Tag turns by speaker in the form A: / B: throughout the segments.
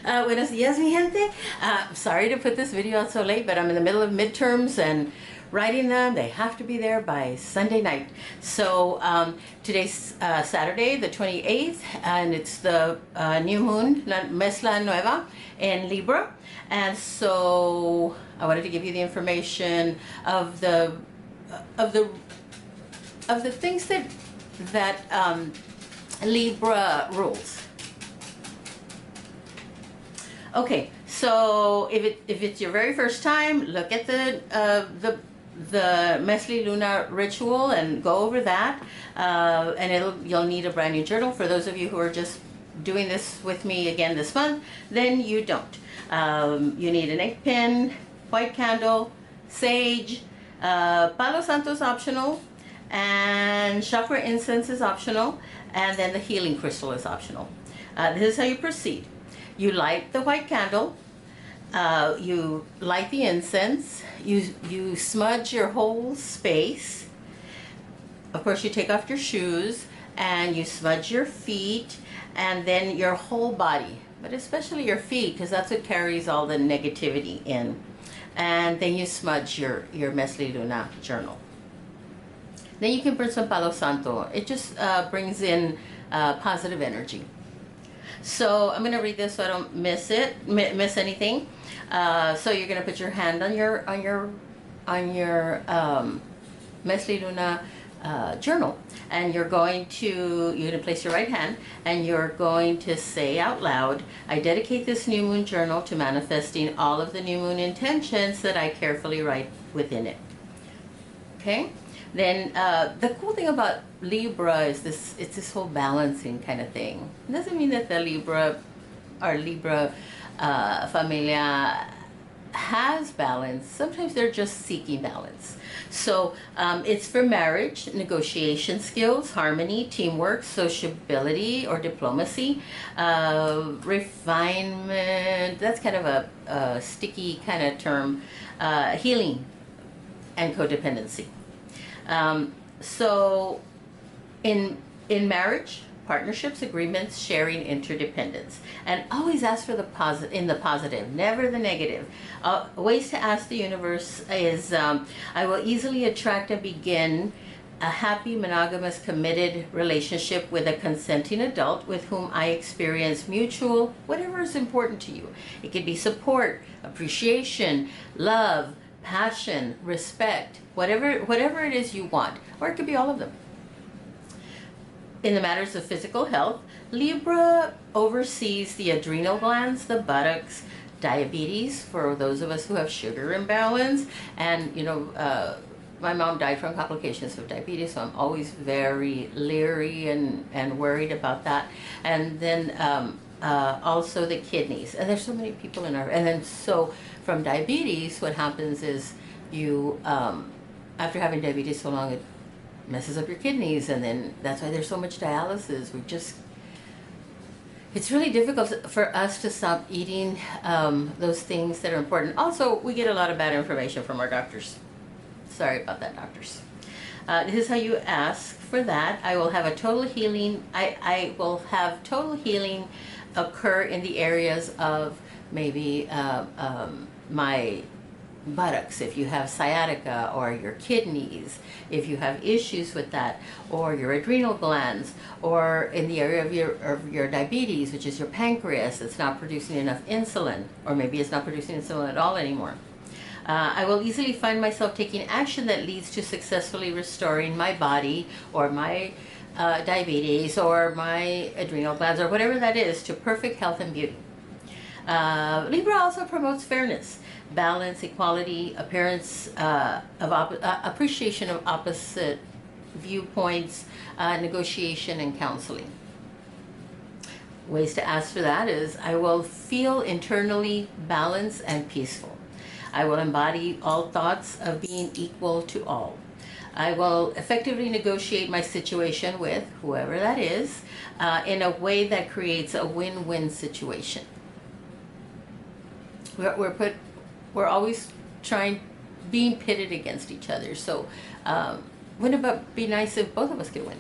A: Buenos dias, mi gente. Sorry to put this video out so late, but I'm in the middle of midterms and writing them. They have to be there by Sunday night. So today's Saturday, the 28th, and it's the new moon, La Mezcla Nueva, in Libra. And so I wanted to give you the information of the things that Libra rules. Okay, so if it's your very first time, look at the Mesli Luna ritual and go over that, and you'll need a brand new journal. For those of you who are just doing this with me again this month, then you don't. You need an ink pen, white candle, sage, Palo Santo is optional, and chakra incense is optional, and then the healing crystal is optional. This is how you proceed. You light the white candle, you light the incense, you smudge your whole space. Of course, you take off your shoes and you smudge your feet and then your whole body, but especially your feet, because that's what carries all the negativity in. And then you smudge your Mesli Luna journal. Then you can burn some Palo Santo. It just brings in positive energy. So I'm going to read this so I don't miss anything. So you're going to put your hand on your Mesli Luna journal, and you're going to place your right hand, and you're going to say out loud, "I dedicate this new moon journal to manifesting all of the new moon intentions that I carefully write within it." Okay. Then the cool thing about Libra is it's this whole balancing kind of thing. It doesn't mean that the Libra familia has balance. Sometimes they're just seeking balance. So it's for marriage, negotiation skills, harmony, teamwork, sociability or diplomacy, refinement, that's kind of a sticky kind of term, healing, and codependency. So in marriage, partnerships, agreements, sharing, interdependence, and always ask for the positive, never the negative. Ways to ask the universe is, I will easily attract and begin a happy, monogamous, committed relationship with a consenting adult with whom I experience mutual, whatever is important to you. It could be support, appreciation, love, passion, respect, whatever it is you want, or it could be all of them. In the matters of physical health, Libra oversees the adrenal glands, the buttocks, diabetes for those of us who have sugar imbalance, and my mom died from complications of diabetes, so I'm always very leery and worried about that. And then also the kidneys, and there's so many people in our, and then so from diabetes, what happens is you, after having diabetes so long, it messes up your kidneys, and then that's why there's so much dialysis. It's really difficult for us to stop eating those things that are important. Also, we get a lot of bad information from our doctors. Sorry about that, doctors. This is how you ask for that. I will have a total healing. I will have total healing occur in the areas of maybe my buttocks, if you have sciatica, or your kidneys, if you have issues with that, or your adrenal glands, or in the area of your diabetes, which is your pancreas that's not producing enough insulin, or maybe it's not producing insulin at all anymore. I will easily find myself taking action that leads to successfully restoring my body, or my diabetes, or my adrenal glands, or whatever that is, to perfect health and beauty. Libra also promotes fairness, balance, equality, appreciation of opposite viewpoints, negotiation, and counseling. Ways to ask for that is, I will feel internally balanced and peaceful. I will embody all thoughts of being equal to all. I will effectively negotiate my situation with whoever that is in a way that creates a win-win situation. We're always being pitted against each other. So wouldn't it be nice if both of us could win?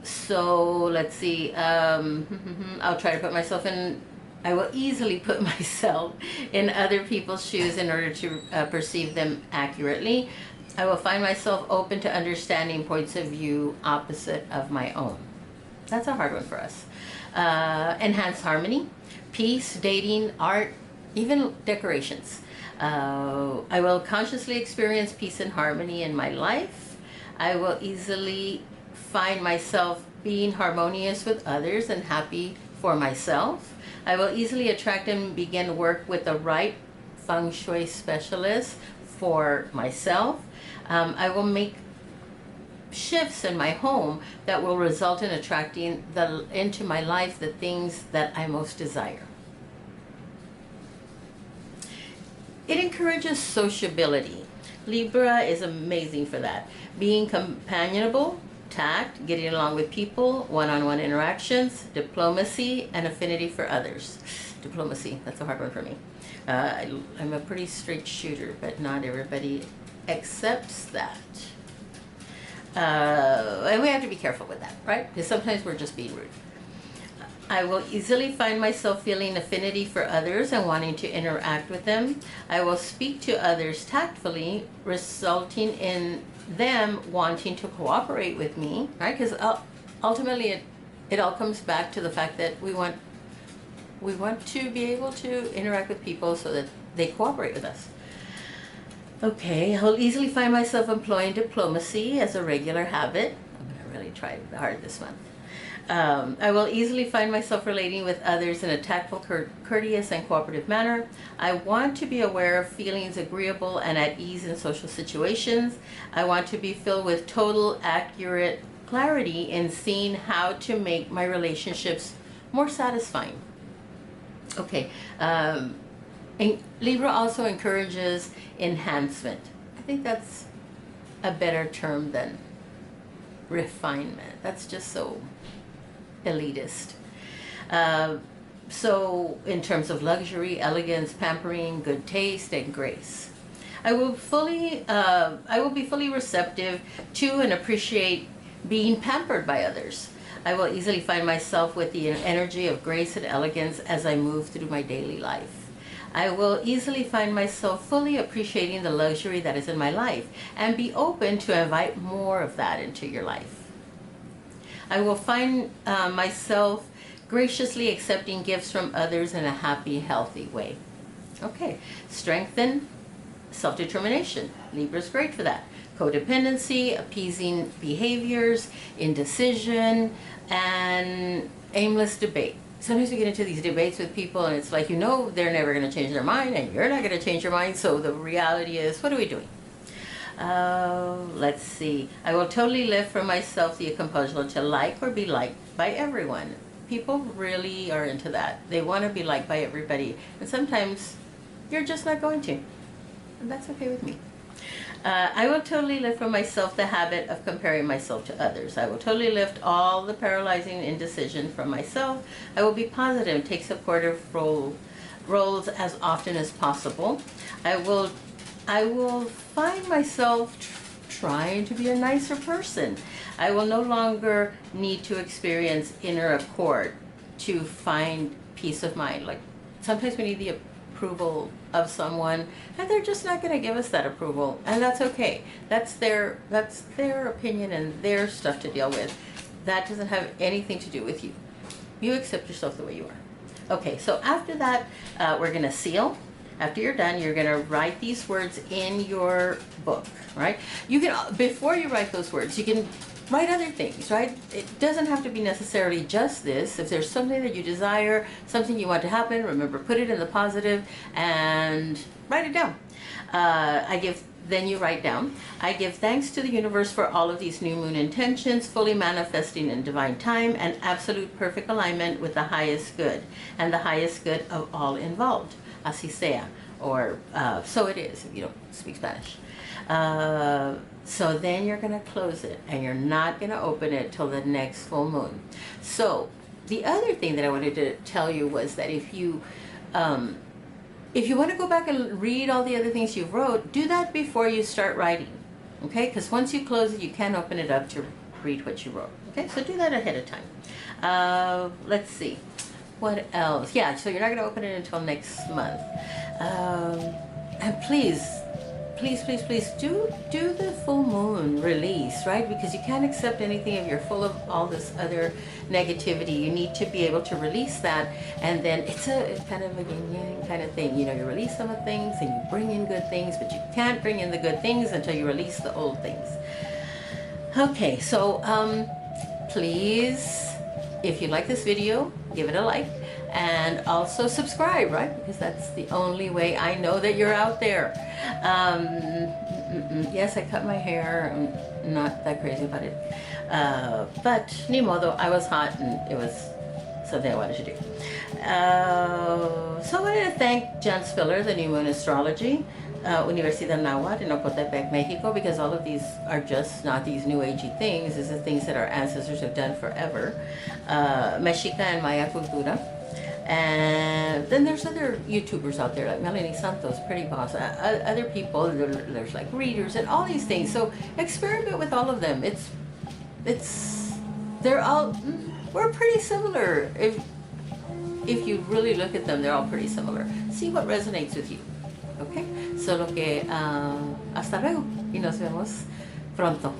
A: So let's see. I'll try to put myself in I will easily put myself in other people's shoes in order to perceive them accurately. I will find myself open to understanding points of view opposite of my own. That's a hard one for us. Enhance harmony, peace, dating, art, even decorations. I will consciously experience peace and harmony in my life. I will easily find myself being harmonious with others and happy for myself. I will easily attract and begin work with the right feng shui specialist for myself. I will make shifts in my home that will result in attracting into my life the things that I most desire. It encourages sociability. Libra is amazing for that. Being companionable, tact, getting along with people, one-on-one interactions, diplomacy, and affinity for others. Diplomacy, that's a hard one for me. I'm a pretty straight shooter, but not everybody accepts that. And we have to be careful with that, right? Because sometimes we're just being rude. I will easily find myself feeling affinity for others and wanting to interact with them. I will speak to others tactfully, resulting in them wanting to cooperate with me, right? Because ultimately it all comes back to the fact that we want to be able to interact with people so that they cooperate with us. Okay, I'll easily find myself employing diplomacy as a regular habit. I'm going to really try hard this month. I will easily find myself relating with others in a tactful, courteous, and cooperative manner. I want to be aware of feelings agreeable and at ease in social situations. I want to be filled with total, accurate clarity in seeing how to make my relationships more satisfying. Okay, and Libra also encourages enhancement. I think that's a better term than refinement. That's just so elitist. So in terms of luxury, elegance, pampering, good taste, and grace. I will be fully receptive to and appreciate being pampered by others. I will easily find myself with the energy of grace and elegance as I move through my daily life. I will easily find myself fully appreciating the luxury that is in my life and be open to invite more of that into your life. I will find myself graciously accepting gifts from others in a happy, healthy way. Okay, strengthen self-determination. Libra's great for that. Codependency, appeasing behaviors, indecision, and aimless debate. Sometimes we get into these debates with people and it's like, they're never going to change their mind and you're not going to change your mind. So the reality is, what are we doing? Let's see. I will totally lift from myself the compulsion to like or be liked by everyone. People really are into that. They want to be liked by everybody. And sometimes you're just not going to. And that's okay with me. I will totally lift from myself the habit of comparing myself to others. I will totally lift all the paralyzing indecision from myself. I will be positive and take supportive roles as often as possible. I will find myself trying to be a nicer person. I will no longer need to experience inner accord to find peace of mind. Like sometimes we need the approval of someone and they're just not going to give us that approval, and that's okay. That's their opinion and their stuff to deal with. That doesn't have anything to do with you. You accept yourself the way you are. Okay, so after that we're going to seal. After you're done, you're going to write these words in your book, right? You can, before you write those words, you can write other things, right? It doesn't have to be necessarily just this. If there's something that you desire, something you want to happen, remember, put it in the positive and write it down. Then you write down, I give thanks to the universe for all of these new moon intentions, fully manifesting in divine time and absolute perfect alignment with the highest good and the highest good of all involved. Así sea, or so it is if you don't speak Spanish. So then you're going to close it and you're not going to open it till the next full moon. So the other thing that I wanted to tell you was that if you want to go back and read all the other things you wrote, do that before you start writing, okay? Because once you close it, you can't open it up to read what you wrote, okay? So do that ahead of time. Let's see. What else? Yeah, so you're not going to open it until next month. And please, please do the full moon release, right? Because you can't accept anything if you're full of all this other negativity. You need to be able to release that, and then it's a kind of a yin yang kind of thing. You know, you release some of things and you bring in good things, but you can't bring in the good things until you release the old things. Okay, so please, if you like this video, give it a like, and also subscribe, right? Because that's the only way I know that you're out there. Yes, I cut my hair. I'm not that crazy about it. But ni modo, I was hot and it was something I wanted to do. So I wanted to thank Jan Spiller, the New Moon Astrology, Universidad Nahuatl in Ocotepec, Mexico, because all of these are just not these new agey things. These are things that our ancestors have done forever. Mexica and Maya Cultura. And then there's other YouTubers out there like Melanie Santos, Pretty Boss, other people, there's like readers and all these things. So experiment with all of them. They're all, we're pretty similar. If you really look at them, they're all pretty similar. See what resonates with you. Okay? Solo que hasta luego y nos vemos pronto.